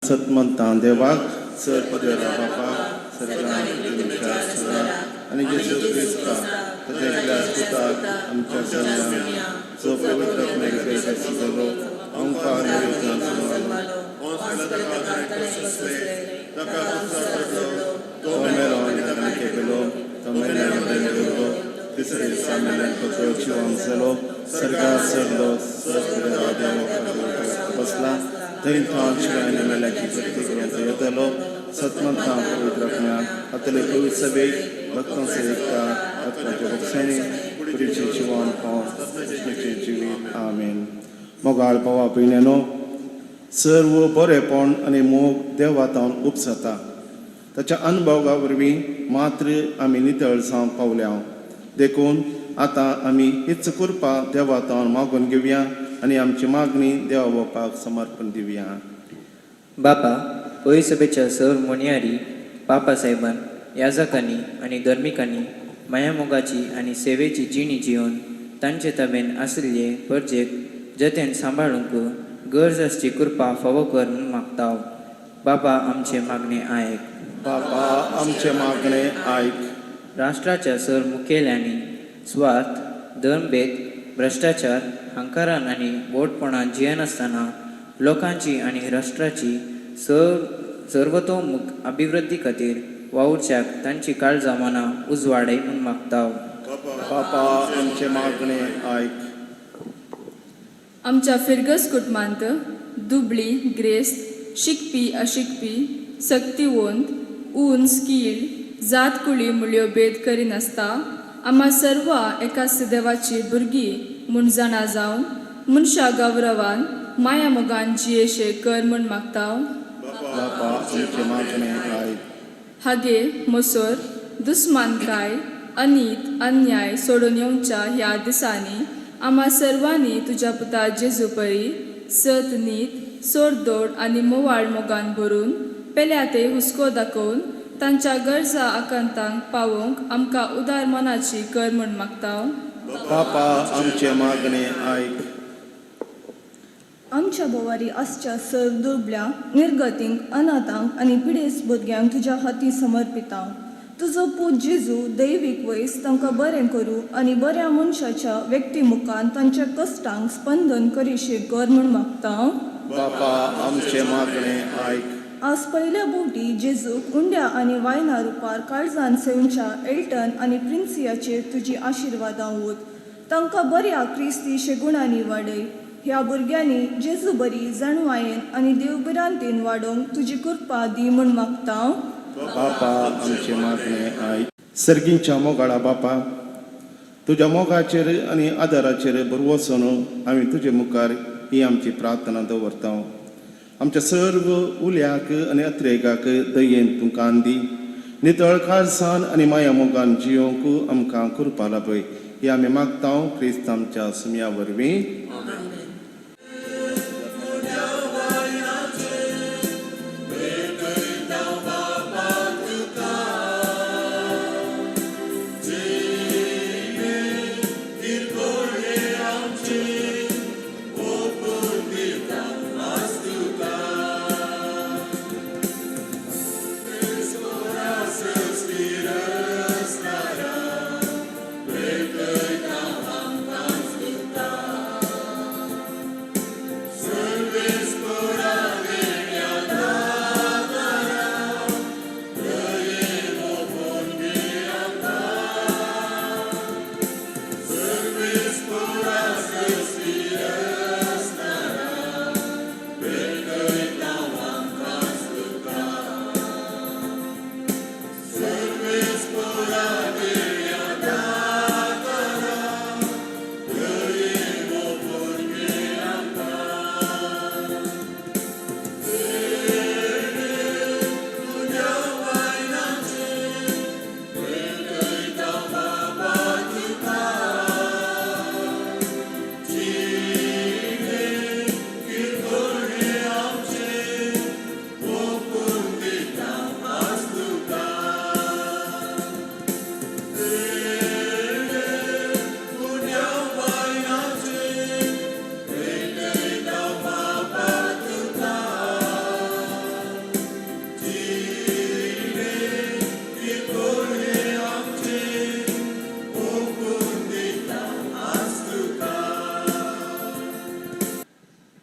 सतमंतां देवाक सर पदेरा बापा सरकारान आनी जेजू क्रिस्ता ताच्या पुताक आमच्या सगळ्यांक जो पवित्र आत्म्याक जालो आमकां तो मेलो केलो तो मेलो तिसरे दिसा मेल्यान तो जिवंत जालो सरकार सरलो बसला थंय तो मेल्याची जगती येतलो सतमंतां पवित्र आत्म्याक आतले पवित्र सभेक भक्तां सेविका आत्म्याच्या भक्षांनी पुरीचे जिवन पावचे जिवीत आमेन. मोगाळ पावा पिण्यानो सर्व बरेपण आनी मोग देवातावन उपसता ताच्या अनुभवा वरवीं मात्र आमी नितळसाण पावल्या देखून आतां आमी हीच कृपा देवातावन मागून घेवया आनी आमची मागणी देवा बापाक समर्पण दिवया. बापा पळय सभेच्या सर मोनियारी पापा साहेबान याजकांनी आनी धर्मिकांनी माया मोगाची आनी सेवेची जिणी जिवन तांचे ताब्यान आशिल्ले परजेक जतेन सांबाळूंक गरज आसची कृपा फावो कर म्हूण मागता. बाबा आमचे मागणे आयक. बापा आमचे मागणे आयक. राष्ट्राच्या सर मुखेल्यांनी स्वार्थ धर्मभेद भ्रष्टाचार हंकारान आनी बोटपणान जियेनासतना लोकांची आनी राष्ट्राची सर्वतोमुख अभिवृद्धी खातीर वावुरच्याक तांची काळजां मनां उजवाडय म्हूण मागता. बापा आमचे मागणे आयक. आमच्या फिरगस कुटुंबांत दुबळी ग्रेस्त शिकपी अशिकपी सक्तिवंत उंच कीळ जात कुळी मुळ्यो भेद करिनासता आम्हा सर्व एकाच देवाची भुरगीं म्हूण जाणा जावन मनशा गौरवान माया मोगान जियेशे कर म्हूण मागता. बापा आमचे मागणे आयक. हागे मोसोर दुस्मानकाय अनीत अन्याय सोडून येवच्या ह्या दिसांनी आम्हा सर्वांनी तुज्या पुता जेजू परी सत नीत सोडदोड आनी मोवाळ मोगान भरून पेल्या ते हुस्को दाखोवन तांच्या गरजा आकांतांक पावोवंक आमकां उदार मनाची कर म्हूण मागता. बापा आमचे मागणे आयक. आमच्या बोवारी आसच्या सर दुर्बल्या निर्गतींक अनाथांक आनी पिडेस्त भुरग्यांक तुज्या हाती समर्पिता. तुजो पूत जेजू दैवीक वयस तांकां बरें करूं आनी बऱ्या मनशाच्या व्यक्तिमुखान तांच्या कश्टांक स्पंदन करीशे कर म्हूण मागता. बापा आमचे मागणे आयक. आज पयल्या बोवटी जेजूक उंड्या आनी वायना रुपार काळजान सेवच्या एल्टन आनी प्रिन्सियाचेर तुजी आशिर्वादां वत. तांकां बऱ्या क्रिस्ती शेगुणांनी वाडय. ह्या भुरग्यांनी जेजू बरी जाणवायेन आनी देवबिरांतीन वाडोवंक तुजी कृपा दी म्हूण मागता. बापा आमचे मागणे आयक. सर्गींच्या मोगाळा बापा तुज्या मोगाचेर आनी आदाराचेर बरो वचून आमी तुजे मुखार ही आमची प्रार्थना दवरता. आमच्या सर्व उल्याक आनी अत्रेगाक दयेन तूं कांदी नितळ काळजान आनी माया मोगान जियोंक आमकां कृपा लाभय ही आमी मागता क्रिस्त आमच्या सुमया वरवीं.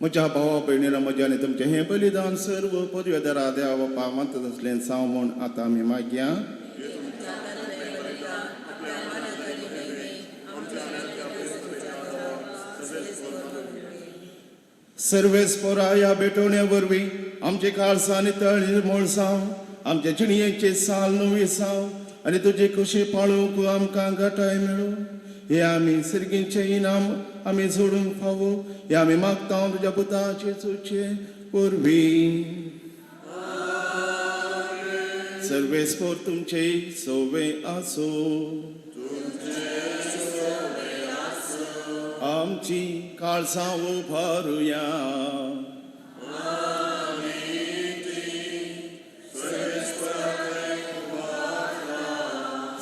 म्हज्या भावा भयणीला म्हजें आनी तुमचें हें बलिदान सर्व पदव्या देवा पावंत असलें साव म्हूण आतां आमी मागया. सर्वेस्परा ह्या भेटोवण्या वरवीं आमचे काळसां नितळ निर्मळसांव आमच्या जिणयेचे साल नवी साव आनी तुजे कुशी पाळूंक आमकां घटाय मेळो. हे आमी सर्गीचे इनाम आमी जोडूंक फावो. हे आमी मागता तुज्या पुताचे चुचे वरवीं. सर्वेस्पोर तुमचे सोवे आसो. आमची काळसां उभारुया.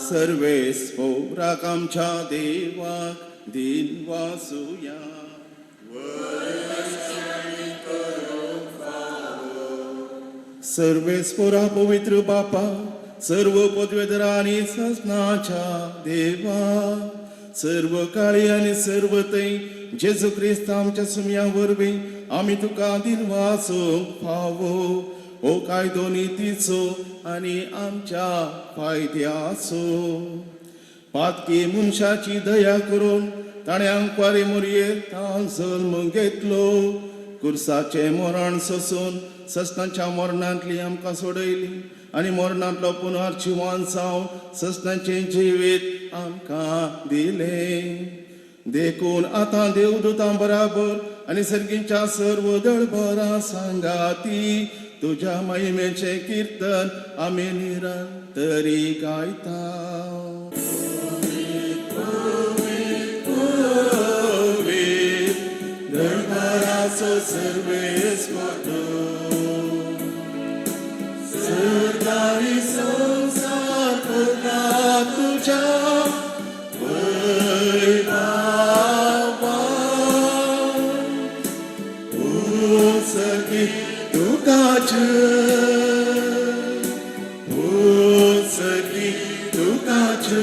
सर्वेस्पोराक आमच्या देवाक दिन वासुया. सर्वेस्पोरा पवित्र बापा सर्व पदवेदरा आनी ससनाच्या देवा सर्व काळी आनी सर्व तै जेजू क्रिस्त आमच्या सुमया वरवीं आमी तुका दिन वासूंक फावो. हो कायदो नितीचो आनी आमच्या फायद्याचो. पातकी मनशाची दया करून ताण्यांक वारे मोरयेंत जल्म घेतलो. कुर्साचें मरण सोसून ससनाच्या मरणांतली आमकां सोडयली आनी मरणांतलो पुनर्जिवन जावन ससनाचें जिवीत आमकां दिलें. देखून आतां देवदूतां बराबर आनी सर्गीच्या सर्व दळबरां सांगाती तुज्या महिमेचें कीर्तन आमी निरंतरी गायता. दळबराचो सर्वेस्वर सर्गारी संसार पुरा तुझ्या सगी तुकाचे सगी तुकाचे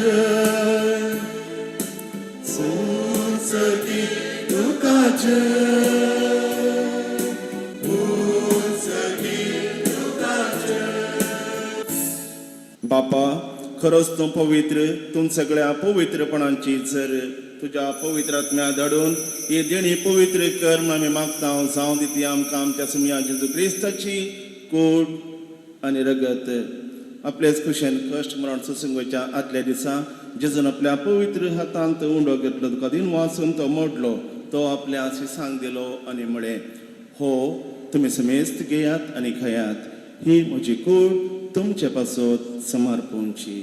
सगी तुकाचे बापा खरोच तूं पवित्र. तूं सगळ्या पवित्रपणांची जर तुज्या पवित्र आत्म्या धाडून ही देणी पवित्र कर म्हूण आमी मागता. जावं दिती आमकां आमच्या सुमया जेजू क्रिस्ताची कूड आनी रगत आपलेच कुशेन कश्ट मरण सुसंगोच्या आदल्या दिसा जेजून आपल्या पवित्र हातांत उंडो घेतलो तुका दिन वाचून तो मोडलो. तो आपल्या शिसांक दिलो आनी म्हळें हो तुमी समेस्त घेयात आनी खयात. ही म्हजी कूड तुमचे पासत समर्पणची.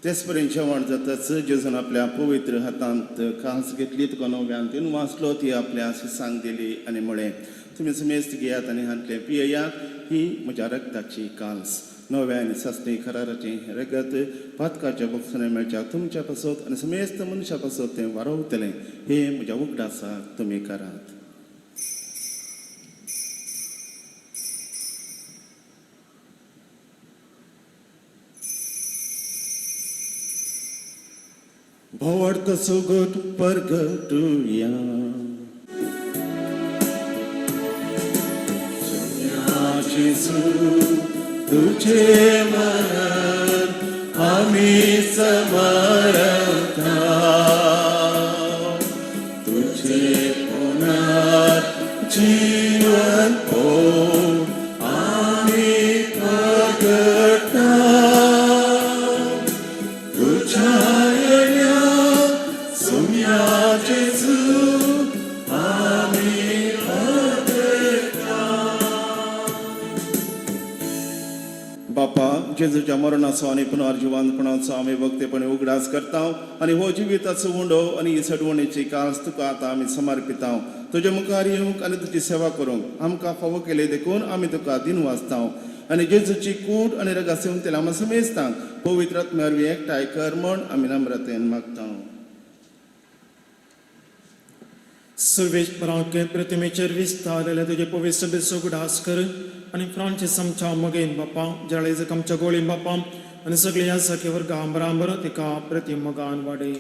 तेच पर्यंत जेवण जाताच जेजून आपल्या पवित्र हातांत कास घेतली तुका नव्यान तिन वाचलो ती आपल्या शिसांक दिली आनी म्हळें तुमी समेस्त घेयात आनी हांतले पियेयात. ही म्हज्या रक्ताची काल्स नव्या आनी सस्ते कराराचें रगत पातकाच्या बक्षणे मेळच्या तुमच्या पासत आनी समेस्त मनशा पासत तें वारवतलें. हे म्हज्या उगडासाक तुमी करात. भोवड कसो गोट परगटुया. तुझे मरण आम्ही समरता. तुझे पुनर्जीवन हो आम्ही प्रगटा. तुझ्या सुम्या जेजू आम्ही बापा जेजूच्या मरणाचो आनी पुनर्जिवंतपणाचो आमी भक्तीपणे उगडास करता आनी हो जिविताचो उंडो आनी सडवणेची कास तुका आतां आमी समर्पिता. तुजे मुखार येवंक आनी तुजी सेवा करूंक आमकां फावो केले देखून आमी तुका दिन वाचता आनी जेजूची कूड आनी रगत सेवन तेला आमी समेस्तांक पवित्र आत्म्यार एकठांय कर म्हूण आमी नम्रतेन मागता. सर्वेश्वराक प्रतिमेचेर विस्तारलेल्या तुजे पवित्र सभेचो उगडास कर आनी फ्रांसीस आमच्या मगेन बापा जळेजक आमच्या गोळीन बापा आनी सगळी आसा की वर्गां बराबर तिका प्रति मगान वाडय.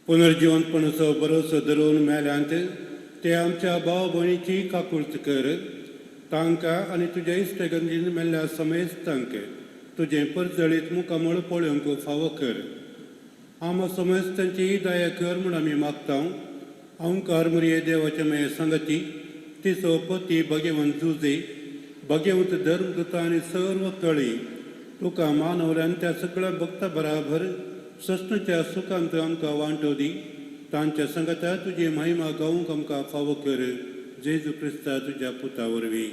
पुनर्जिवंतपणाचो भरोसो धरून मेल्यांत ते आमच्या भाव भयणीची काकुळट कर. तांकां आनी तुज्या इश्टगंजीन मेल्ल्या समेस्तांक तुजें परजळीत मुखामळ पळोवंक फावो कर. आम समेस्तांची दया कर म्हूण आमी मागता. ओंकार मुरये देवाचे मे संगती तिचो पती भगवंत जुजे भगवंत धर्मदूत आनी सर्व कळी तुका मानवल्यान त्या सगळ्या भक्ता बराबर सस्नच्या सुखांत आमकां वांटो दी. तांच्या संगता तुजी महिमा गावूंक आमकां फावो कर. जेजू क्रिस्ता तुज्या पुता वरवीं.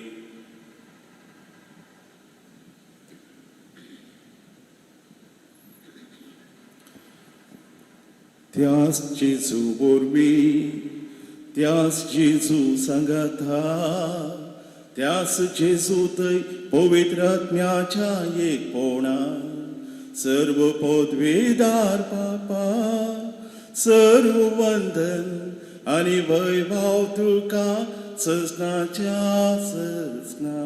त्याच जेजू वरवीं त्याच जेजू सांगाता त्याच जेजू थंय पवित्र आत्म्याच्या एकपणा सर्व पदवीदार पापा सर्व वंदन आनी वैभव तुका ससनाच्या ससना.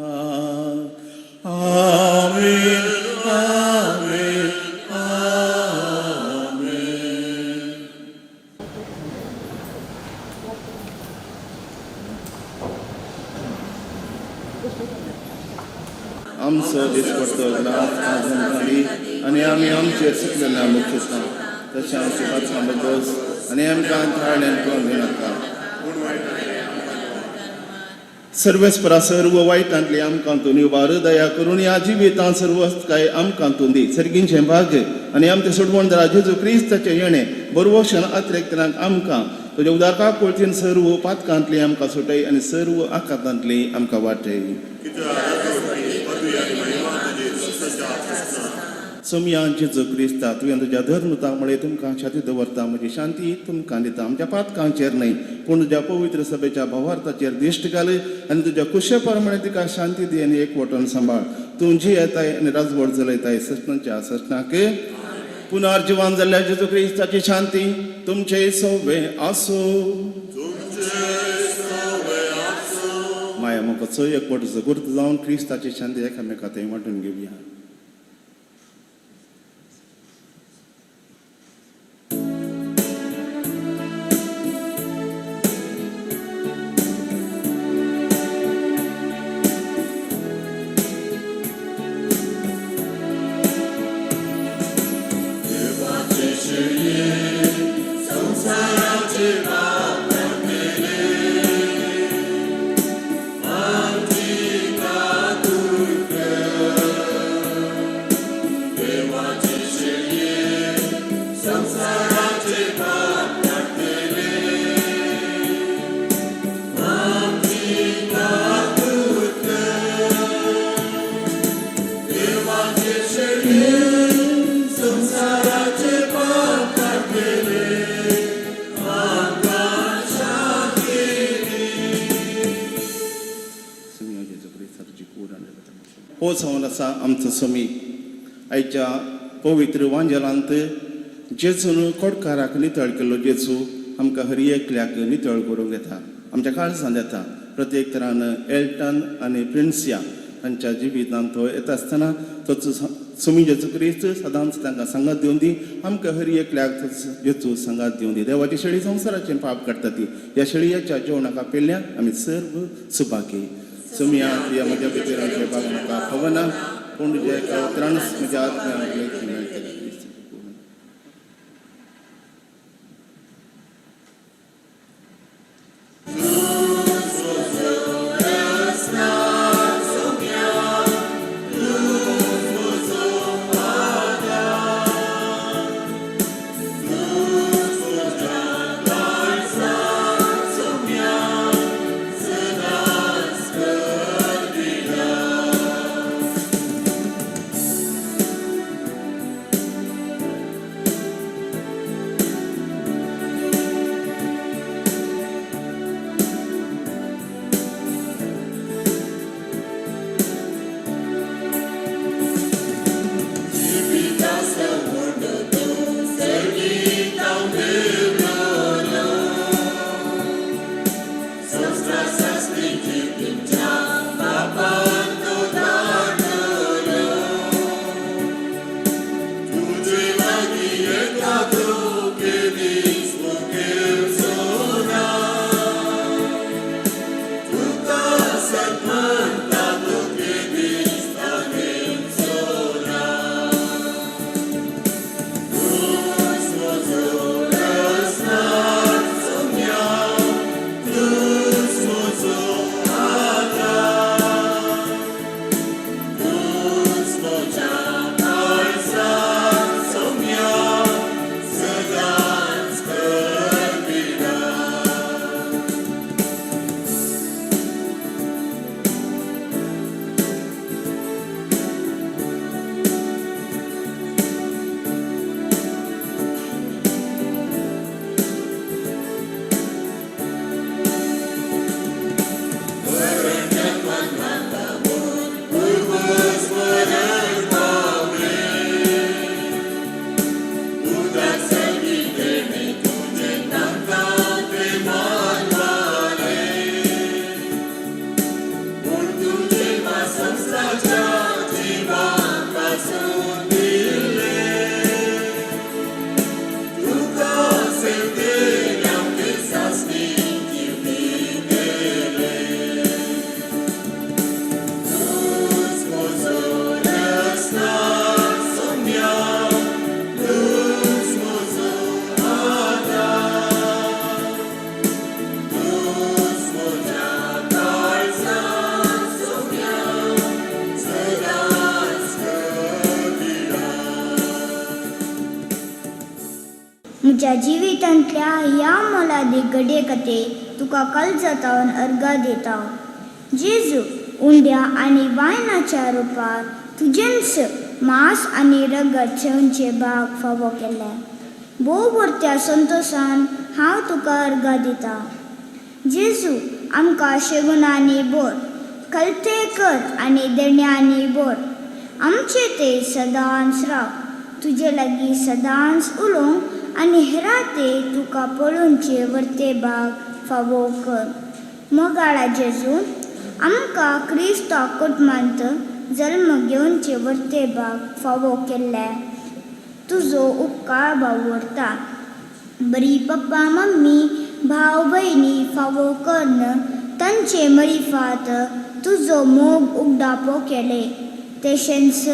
आमेन आमेन आमेन. आमचो दिसपडटो ग्लास आजून आनी आमी आमचेर सुकलेल्या मुख्यस्तां तशें आमचे पात्रां बद्दल आनी आमकां थाळ्यान करून दिनाका. सर्वेस्परा सर्व वायटांतली आमकां तूं निवार दया करून ह्या जिवितां सर्व काय आमकां तूं दी. सर्गींचें भाग्य आनी आमचे सोडवणदारा जेजू क्रिस्ताचें येणें बरोवशन अतिरेक्तनाक आमकां तुज्या उदारका पळतीन सर्व पातकांतली आमकां सुटय आनी सर्व आकांतांतली आमकां वाटय. सोम्या जेजू क्रिस्ता तुवें तुज्या धर्मता मुळे तुमकां शांती दवरता. म्हजी शांती तुमकां दिता. आमच्या पातकांचेर न्हय पूण तुज्या पवित्र सभेच्या भावार्थाचेर दिश्ट घाल आनी तुज्या कुशे प्रमाणे तिका शांती दी आनी एकवटून सांबाळ. तूं जी येताय आनी राजवट चलयताय ससनाच्या ससनाक. पुनर्जिवान जाल्ल्या जेजू क्रिस्ताची शांती तुमचे सोवे आसो. माया मोगाचो एकवट जगूर्त जावन क्रिस्ताची शांती एकामेका थंय वांटून घेवया. हो जावन आसा आमचो समी. आयच्या पवित्र वांजलांत जेजून कोडकाराक नितळ केल्लो जेजू आमकां हर एकल्याक नितळ करूंक येता. आमच्या काळजांत येता. प्रत्येक तरान एल्टन आनी प्रिन्सिया तांच्या जिवितांत तो येता आसतना तोच समी जेजू क्रिस्त सदांच तांकां सांगात दिवन दी. आमकां हर एकल्याक जेजू सांगात दिवन दी. देवाची शेळी संवसाराचें पाप काडटा ती. ह्या शेळयेच्या जेवणाका पेल्ल्या आमी सर्व सुभागी. सुमिया या म्हज्या भितर आमचे बाग म्हाका खबना पूण जे त्रास म्हज्या आत्म्याक मेळटले. म्हज्या जिवितांतल्या ह्या मोलादीक घडये खातीर तुका काळजांतल्यान अर्गां दिता. जेजू, उंड्या आनी वायनाच्या रुपार तुजेंच मांस आनी रगत सेवनचे भाग फावो केले. भोव भरत्या संतोशान हांव तुका अर्गां दिता. जेजू, आमकां शेगुणांनी भर, कलते कर आनी देण्यांनी भर. आमचे ते सदांच राव, तुजे लागीं सदांच उलोवंक आनी हेरां ते तुका पळोवनचे वर्ते भाग फावो कर. मोगाळा जेजू, आमकां क्रिस्तांव कुटुंबांत जल्म घेवनचे वर्ते भाग फावो केल्ले. तुजो उपकार भावुरता. बरी पप्पा मम्मी भाव भयणी फावो करून तांचे मरिफात तुजो मोग उगडापो केले. तशेंच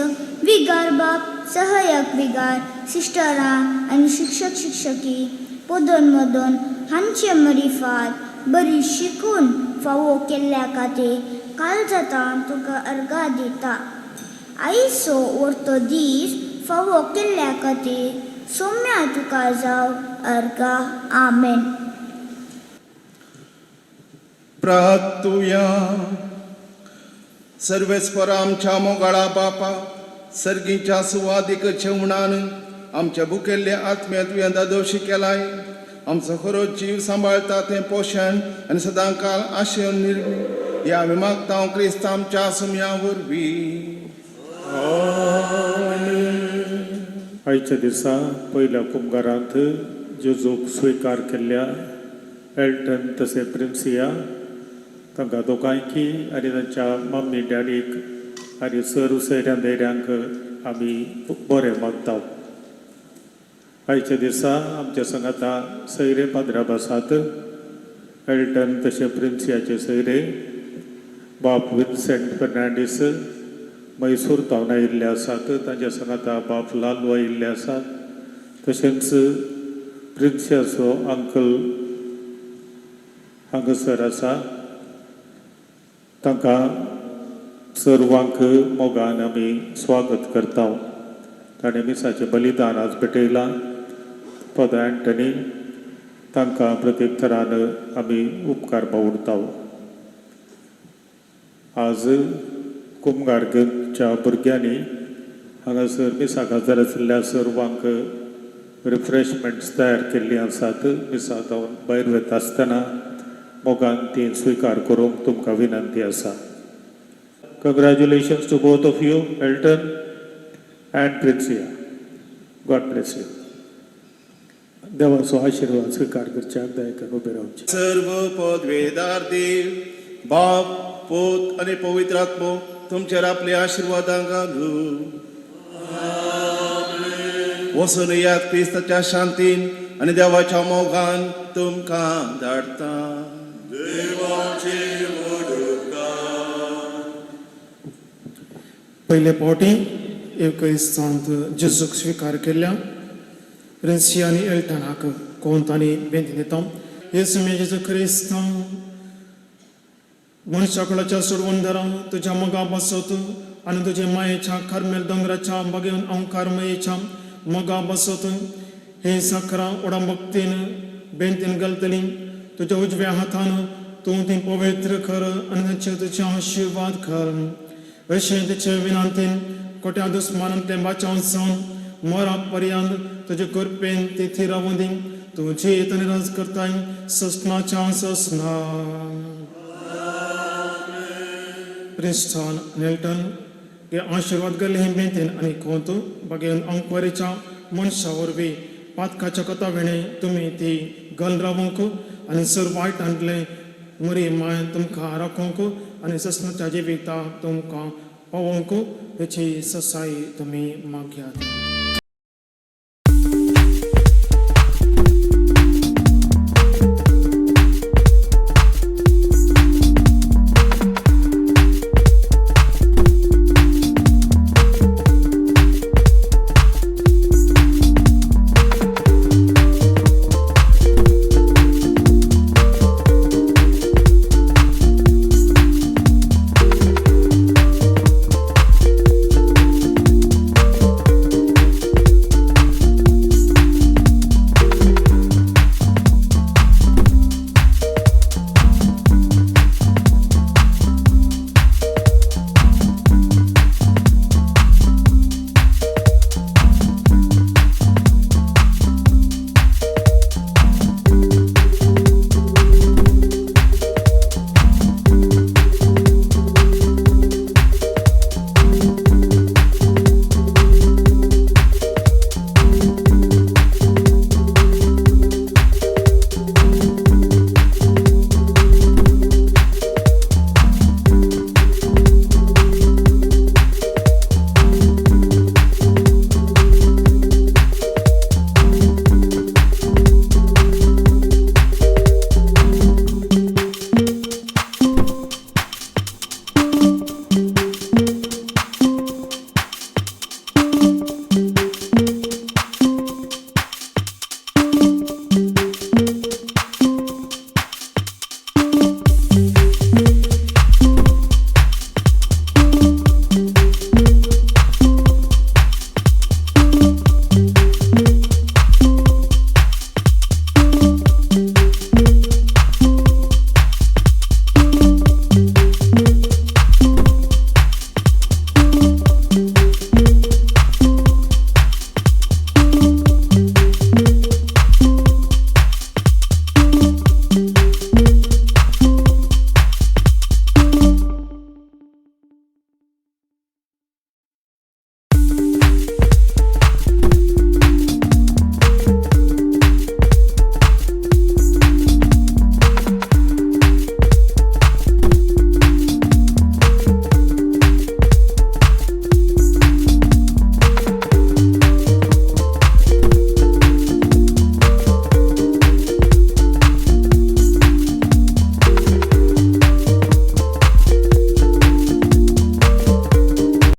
विगार बाप, सहाय्यक विगार, सिस्टरां आनी शिक्षक शिक्षकी पदोन मदोन हांचे मरिफात बरी शिकून फावो केल्ल्या खातीर काळजांतल्यान तुका अर्गां दिता. आयचो वर्तो दीस फावो केल्ल्या खातीर सोम्या तुका जाव अर्गां. आमेन. प्रार्थुया. सर्वेस्परा आमच्या मोगाळा बापा, सर्गीच्या सुवादीक जेवणान आमच्या भुकेल्ल्या आत्म्या तुवें दादोशी केलाय. आमचो खरो जीव सांबाळटा तें पोशण आनी सदांकाळ आशेवन निर्मी हे आमी मागता क्रिस्त आमच्या सुम्या वरवीं. आयच्या दिसा पयल्या कुंभारांत जेजूक स्विकार केल्ल्या एल्टन तसे प्रिन्सिया तांकां दोगांयकी आनी तांच्या मम्मी डॅडीक आनी सर सोयऱ्यां धैर्यांक आमी बरें मागता. आयच्या दिसा आमच्या संगाता सयरे पाद्राब आसात. एल्टन तशे प्रिन्सियाचे सयरे बाप विन्सेंट फर्नांडीस मैसूर तावन आयिल्ले आसात. तांच्या संगाता बाप लालू आयिल्ले आसात. तशेंच प्रिन्सियाचो अंकल हांगासर आसा. तांकां सर्वांक मोगान आमी स्वागत करता. ताणें मिसाचें बलिदान आज पेटयलां. फादर एंटनी तांकां प्रत्येक तरान आमी उपकार बावुरता. आज कुंभारच्या भुरग्यांनी हांगासर मिसाक हजर आशिल्ल्या सर्वांक रिफ्रेशमेंट्स तयार केल्लीं आसात. मिसा जावन भायर वता आसतना मोगान ती स्विकार करूंक तुमकां विनंती आसा. Congratulations to both of you, Elton and Princia. God bless you. देवाचो आशिर्वाद स्विकार करच्याक दयेन उबे रावचे. सर्व पदवेदार देव, बाप, पोत आनी पवित्र आत्मो तुमचेर आपले आशिर्वादां घालूं. वचून येयात क्रिस्ताच्या शांतीन आनी देवाच्या मोगान तुमकां धाडटा. पयले फावटी एवकरिस्तांत जेजूक स्विकार केल्ल्या प्रिन्सिया आनी एल्टनाक कोंत आनी बेंती दिता. हे समय जेजू क्रिस्तांव मनशा कुळाच्या सोडवणदारा तुज्या मोगा बसत आनी तुजे मायेच्या कार्मेल दोंगराच्या बागेन हांव कार्मेलीच्या मोगा बसत हे साखरा उडांबक्तीन बेंतीन घालतली. तुज्या उजव्या हातान तूं ती पवित्र कर आनी तांचे तुजे आशिर्वाद कर. अशें तेचे विनंतीन कोट्या दुस्मानांतले बाचावन सावन मोरा पर्यंत तुजे कृपेन तेथी रावूं दी. तूं जीत आनी राज करताय ससनाच्या ससना. प्रिन्स्टन नेल्टन हे आशिर्वाद घाले हे बेंतीन आनी कोंत बागेन अंकवारीच्या मनशा वरवीं पातकाच्या कथा वेणे तुमी ती घाल रावूंक आनी सर वायटांतले मरी माय तुमकां राखूंक आनी ससनाच्या जिविताक तुमकां पावोवंक तेची ससाई तुमी मागयात.